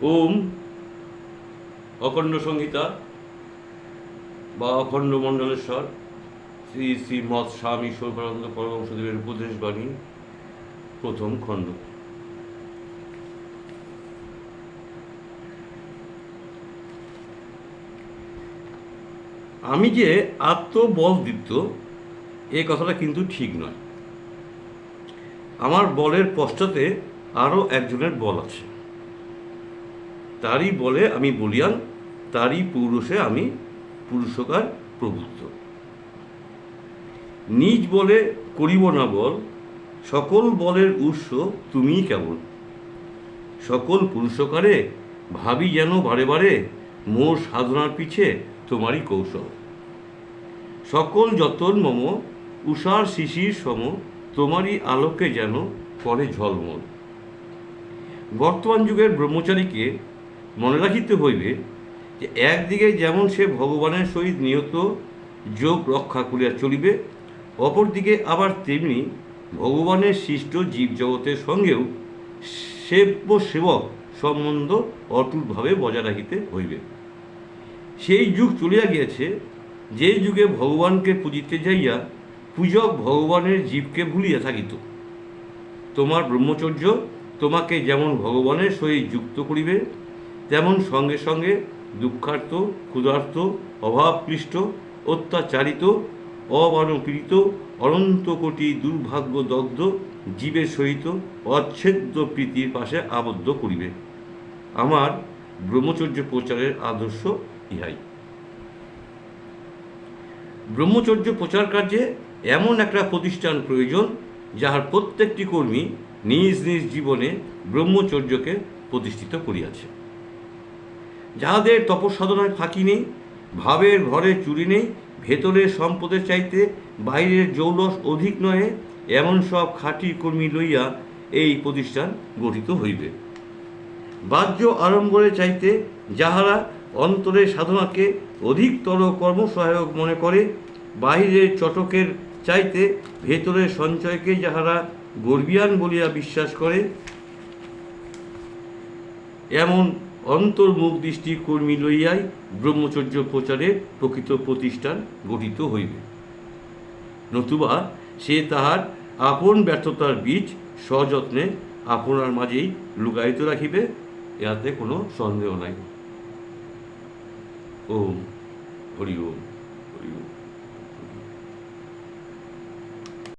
ওম অখণ্ড সংহিতা বা অখণ্ড মণ্ডলেশ্বর শ্রী শ্রী মৎ স্বামী সর্বানন্দ পরমহংসদেবের উপদেশ বাণী প্রথম খণ্ড। আমি যে আত্মবলদীপ্ত এ কথাটা কিন্তু ঠিক নয়। আমার বলের পশ্চাতে আরও একজনের বল আছে। তারই বলে আমি বলিয়ান, তারই পৌরুষে আমি পুরুষকার প্রভুত্ব। নিজ বলে করিব না বল, সকল বলের উৎস তুমিই কেবল। সকল পুরুষকারে ভাবি যেন বারে বারে, মোর সাধনার পিছে তোমারই কৌশল। সকল যতন মম উষার শিশির সম, তোমারই আলোকে যেন করে ঝলমল। বর্তমান যুগের ব্রহ্মচারীকে মনে রাখিতে হইবে যে একদিকে যেমন সে ভগবানের সহিত নিহত যোগ রক্ষা করিয়া চলিবে, অপরদিকে আবার তেমনি ভগবানের সৃষ্ট জীবজগতের সঙ্গেও সেব্য সেবক সম্বন্ধ অটুটভাবে বজায় রাখিতে হইবে। সেই যুগ চলিয়া গিয়াছে যে যুগে ভগবানকে পুজিতে যাইয়া পূজক ভগবানের জীবকে ভুলিয়া থাকিত। তোমার ব্রহ্মচর্য তোমাকে যেমন ভগবানের সহিত যুক্ত করিবে, তেমন সঙ্গে সঙ্গে দুঃখার্ত, ক্ষুধার্ত, অভাবক্লিষ্ট, অত্যাচারিত, অমানপীড়িত অনন্ত কোটি দুর্ভাগ্যদগ্ধ জীবের সহিত অচ্ছেদ্য প্রীতির পাশে আবদ্ধ করিবে। আমার ব্রহ্মচর্য প্রচারের আদর্শ ইহাই। ব্রহ্মচর্য প্রচার কার্যে এমন একটা প্রতিষ্ঠান প্রয়োজন, যাহার প্রত্যেকটি কর্মী নিজ নিজ জীবনে ব্রহ্মচর্যকে প্রতিষ্ঠিত করিয়াছে। যাহাদের তপসাধনায় ফাঁকি নেই, ভাবের ঘরে চুরি নেই, ভেতরের সম্পদের চাইতে বাইরের জৌলস অধিক নহে, এমন সব খাঁটি কর্মী লইয়া এই প্রতিষ্ঠান গঠিত হইবে। বাহ্য আড়ম্বরের চাইতে যাহারা অন্তরের সাধনাকে অধিকতর কর্মসহায়ক মনে করে, বাহিরের চটকের চাইতে ভেতরের সঞ্চয়কে যাহারা গর্বিয়ান বলিয়া বিশ্বাস করে, এমন অন্তর্মুখ দৃষ্টি কর্মী লইয়াই ব্রহ্মচর্য প্রচারের প্রকৃত প্রতিষ্ঠান গঠিত হইবে। নতুবা সে তাহার আপন ব্যর্থতার বীজ সযত্নে আপনার মাঝেই লুকায়িত রাখিবে, ইহাতে কোনো সন্দেহ নাই। ওম হরি ওম।